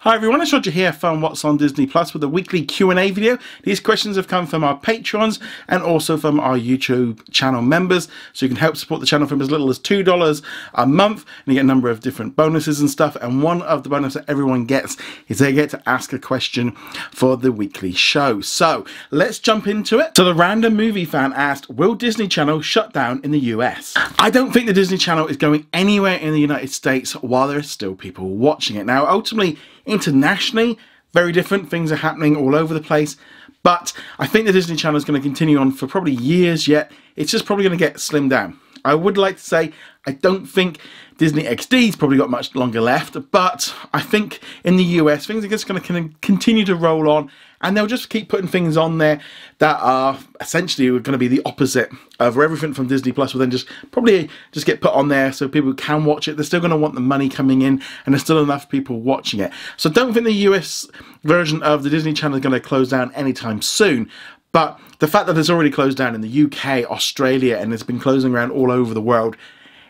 Hi everyone, it's Roger here from What's on Disney Plus with a weekly Q&A video. These questions have come from our patrons and also from our YouTube channel members, so you can help support the channel from as little as $2 a month, and you get a number of different bonuses and stuff. And one of the bonuses that everyone gets is they get to ask a question for the weekly show. So let's jump into it. So the random movie fan asked, will Disney Channel shut down in the US? I don't think the Disney Channel is going anywhere in the United States while there are still people watching it. Now ultimately, internationally, very different things are happening all over the place, but I think the Disney Channel is going to continue on for probably years yet. It's just probably going to get slimmed down. I would like to say I don't think Disney XD's probably got much longer left, but I think in the US things are just going to continue to roll on, and they'll just keep putting things on there that are essentially going to be the opposite of everything from Disney Plus will then just probably just get put on there so people can watch it. They're still going to want the money coming in, and there's still enough people watching it. So I don't think the US version of the Disney Channel is going to close down anytime soon. But the fact that it's already closed down in the UK, Australia, and it's been closing around all over the world,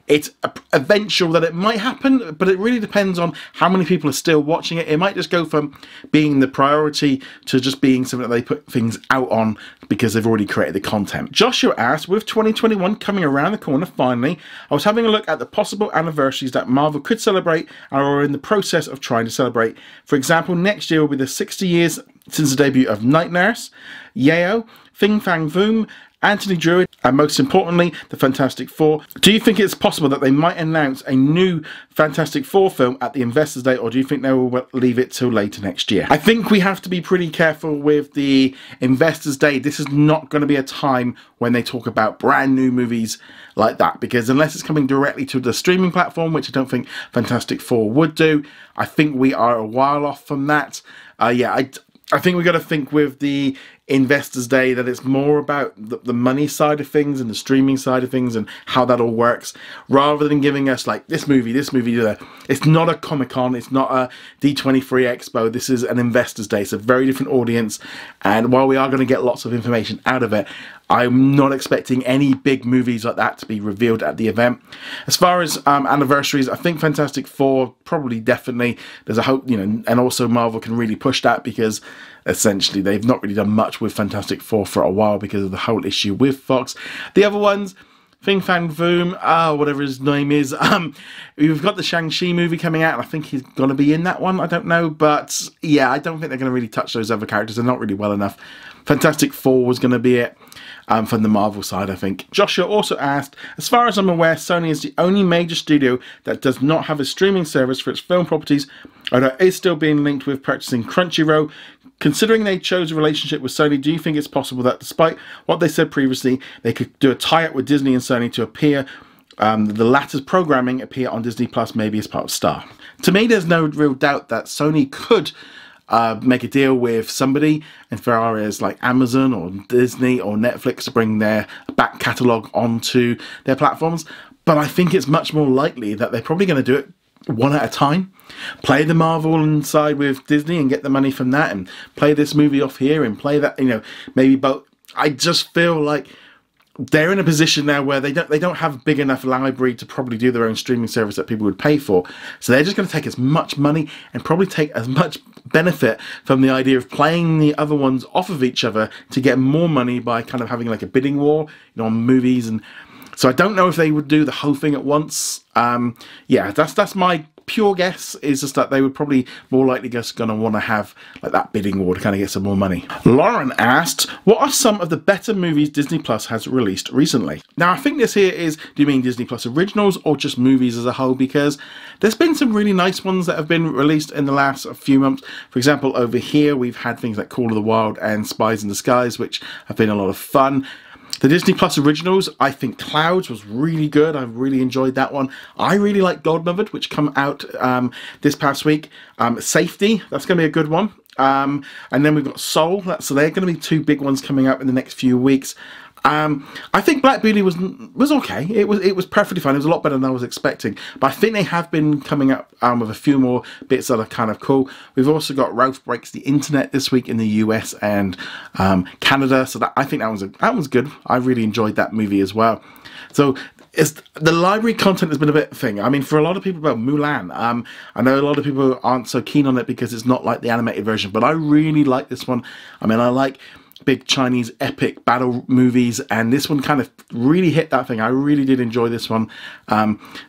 it's eventual that it might happen, but it really depends on how many people are still watching it. It might just go from being the priority to just being something that they put things out on because they've already created the content. Joshua asked, with 2021 coming around the corner finally, I was having a look at the possible anniversaries that Marvel could celebrate and are in the process of trying to celebrate. For example, next year will be the 60 years since the debut of Night Nurse, Yeo, Fin Fang Foom, Anthony Druid, and most importantly, the Fantastic Four. Do you think it's possible that they might announce a new Fantastic Four film at the Investors Day, or do you think they will leave it till later next year? I think we have to be pretty careful with the Investors Day. This is not going to be a time when they talk about brand new movies like that, because unless it's coming directly to the streaming platform, which I don't think Fantastic Four would do, I think we are a while off from that. I think we've got to think with the Investors Day that it's more about the money side of things and the streaming side of things and how that all works, rather than giving us like this movie. It's not a Comic-Con, it's not a D23 Expo, this is an Investors Day. It's a very different audience, and while we are going to get lots of information out of it, I'm not expecting any big movies like that to be revealed at the event. As far as anniversaries, I think Fantastic Four probably definitely, there's a hope, and also Marvel can really push that because essentially they've not really done much with Fantastic Four for a while because of the whole issue with Fox. The other ones, Fin Fang Foom, whatever his name is, we've got the Shang-Chi movie coming out, and I think he's going to be in that one, I don't know, but yeah, I don't think they're going to really touch those other characters. They're not really well enough. Fantastic Four was going to be it. From the Marvel side, I think. Joshua also asked, as far as I'm aware, Sony is the only major studio that does not have a streaming service for its film properties, although it is still being linked with purchasing Crunchyroll. Considering they chose a relationship with Sony, do you think it's possible that despite what they said previously, they could do a tie-up with Disney and Sony to appear, the latter's programming appear on Disney Plus, maybe as part of Star? To me, there's no real doubt that Sony could make a deal with somebody, as far as like Amazon or Disney or Netflix, to bring their back catalogue onto their platforms. But I think it's much more likely that they're probably going to do it one at a time. Play the Marvel inside with Disney and get the money from that, and play this movie off here and play that, maybe both. I just feel like they're in a position now where they don't have a big enough library to probably do their own streaming service that people would pay for. So they're just going to take as much money and probably take as much benefit from the idea of playing the other ones off of each other to get more money by kind of having like a bidding war, on movies. And so I don't know if they would do the whole thing at once. Yeah, that's my pure guess, is just that they would probably more likely just going to want to have like that bidding war to kind of get some more money. Lauren asked, what are some of the better movies Disney Plus has released recently? Now I think this here is, do you mean Disney Plus originals or just movies as a whole? Because there's been some really nice ones that have been released in the last few months. For example, over here we've had things like Call of the Wild and Spies in Disguise, which have been a lot of fun. The Disney Plus originals, I think Clouds was really good. I really enjoyed that one. I really like Godmothered, which come out this past week. Safety, that's going to be a good one. And then we've got Soul. So they're going to be two big ones coming up in the next few weeks. I think Black Beauty was okay. It was perfectly fine. It was a lot better than I was expecting. But I think they have been coming up with a few more bits that are kind of cool. We've also got Ralph Breaks the Internet this week in the US and Canada. So I think that was good. I really enjoyed that movie as well. So the library content has been a bit thing. I mean, for a lot of people about Mulan, I know a lot of people aren't so keen on it because it's not like the animated version, but I really like this one. I mean, I like big Chinese epic battle movies, and this one kind of really hit that thing. I really did enjoy this one.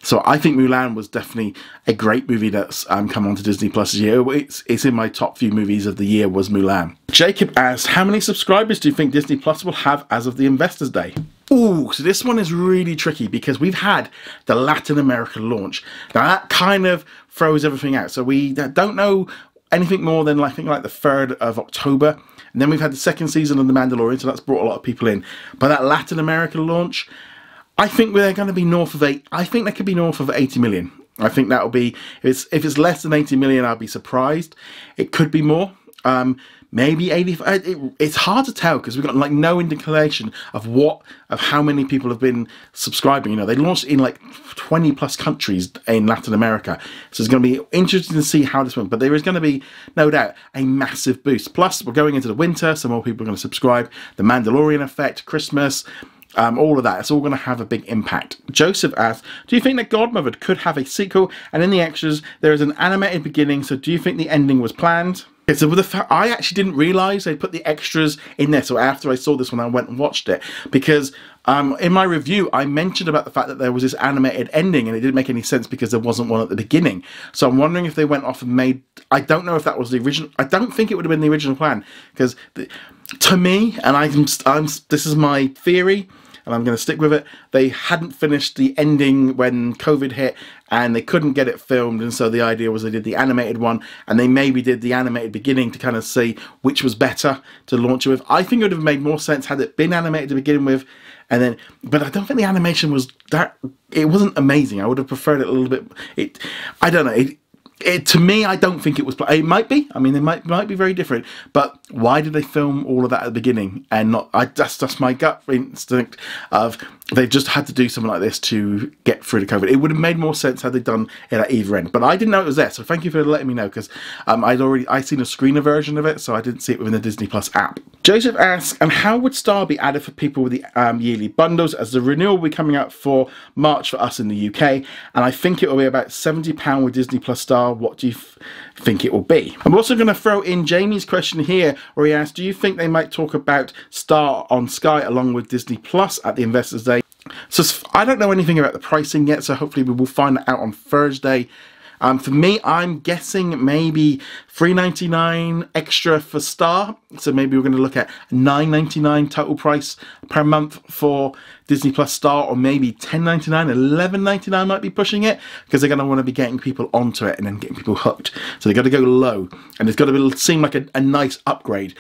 So I think Mulan was definitely a great movie that's come on to Disney Plus this year. It's in my top few movies of the year was Mulan. Jacob asks, how many subscribers do you think Disney Plus will have as of the Investors Day? Ooh, so this one is really tricky because we've had the Latin America launch. Now that kind of throws everything out. So we don't know anything more than I think like the 3rd of October. And then we've had the 2nd season of The Mandalorian, so that's brought a lot of people in. But that Latin America launch, I think they're going to be north of I think they could be north of 80 million. I think that'll be, if it's less than 80 million, I'll be surprised. It could be more. Maybe 85. It's hard to tell because we've got like no indication of how many people have been subscribing. You know, they launched in like 20 plus countries in Latin America, so it's going to be interesting to see how this went. But there is going to be, no doubt, a massive boost. Plus, we're going into the winter, so more people are going to subscribe. The Mandalorian effect, Christmas. All of that, it's all going to have a big impact. Joseph asks, do you think that Godmothered could have a sequel? And in the extras, there is an animated beginning, so do you think the ending was planned? Okay, so with I actually didn't realise they put the extras in there, so after I saw this one I went and watched it, because in my review I mentioned about the fact that there was this animated ending and it didn't make any sense because there wasn't one at the beginning. So I'm wondering if they went off and made, I don't know if that was the original, I don't think it would have been the original plan, because to me, and this is my theory, and I'm going to stick with it, they hadn't finished the ending when COVID hit and they couldn't get it filmed, and so the idea was they did the animated one and they maybe did the animated beginning to kind of see which was better to launch it with. I think it would have made more sense had it been animated to begin with, and then, but I don't think the animation was that, it wasn't amazing. I would have preferred it a little bit, I don't know, to me, I don't think it was. It might be. I mean, it might be very different. But why did they film all of that at the beginning and not? That's my gut instinct of they just had to do something like this to get through the COVID. It would have made more sense had they done it at either end. But I didn't know it was there, so thank you for letting me know, because I'd seen a screener version of it, so I didn't see it within the Disney Plus app. Joseph asks, and how would Star be added for people with the yearly bundles, as the renewal will be coming out for March for us in the UK, and I think it will be about £70 with Disney Plus Star. What do you think it will be? I'm also going to throw in Jamie's question here, where he asks, do you think they might talk about Star on Sky along with Disney Plus at the Investors Day? So I don't know anything about the pricing yet, so hopefully we will find out on Thursday. For me, I'm guessing maybe $3.99 extra for Star. So maybe we're going to look at $9.99 total price per month for Disney Plus Star, or maybe $10.99, $11.99 might be pushing it, because they're going to want to be getting people onto it and then getting people hooked. So they've got to go low, and it's got to seem like a nice upgrade.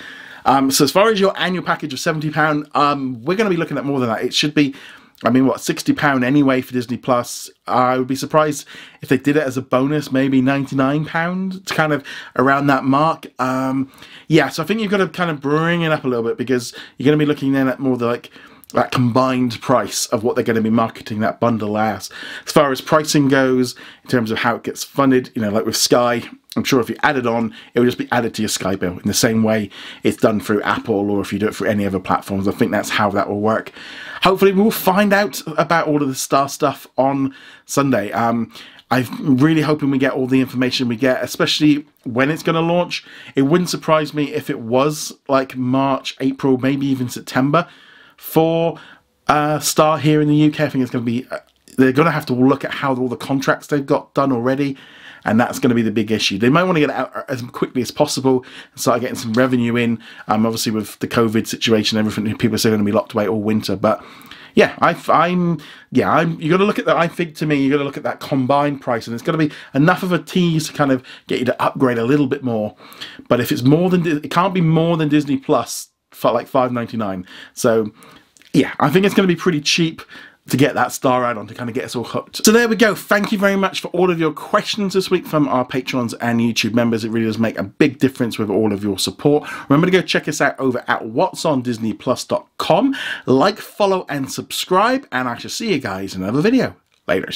So as far as your annual package of £70, we're going to be looking at more than that. It should be, I mean, what, £60 anyway for Disney Plus. I would be surprised if they did it as a bonus, maybe £99, kind of around that mark. Yeah, so I think you've got to kind of bring it up a little bit, because you're going to be looking then at more like that combined price of what they're going to be marketing that bundle as. As far as pricing goes, in terms of how it gets funded, you know, like with Sky, I'm sure if you add it on, it will just be added to your Sky bill in the same way it's done through Apple, or if you do it through any other platforms. I think that's how that will work. Hopefully we'll find out about all of the Star stuff on Sunday. I'm really hoping we get all the information we get, especially when it's going to launch. It wouldn't surprise me if it was like March, April, maybe even September for Star here in the UK. I think it's going to be, they're going to have to look at how all the contracts they've got done already, and that's going to be the big issue. They might want to get it out as quickly as possible and start getting some revenue in. Obviously with the COVID situation and everything, people are still going to be locked away all winter. But yeah, you got to look at that. I think, to me, you got to look at that combined price, and it's got to be enough of a tease to kind of get you to upgrade a little bit more. But if it's more than, it can't be more than Disney Plus for like $5.99. So yeah, I think it's going to be pretty cheap to get that star add-on to kind of get us all hooked. So there we go. Thank you very much for all of your questions this week from our patrons and YouTube members. It really does make a big difference with all of your support. Remember to go check us out over at whatsondisneyplus.com. Like, follow, and subscribe, and I shall see you guys in another video. Later.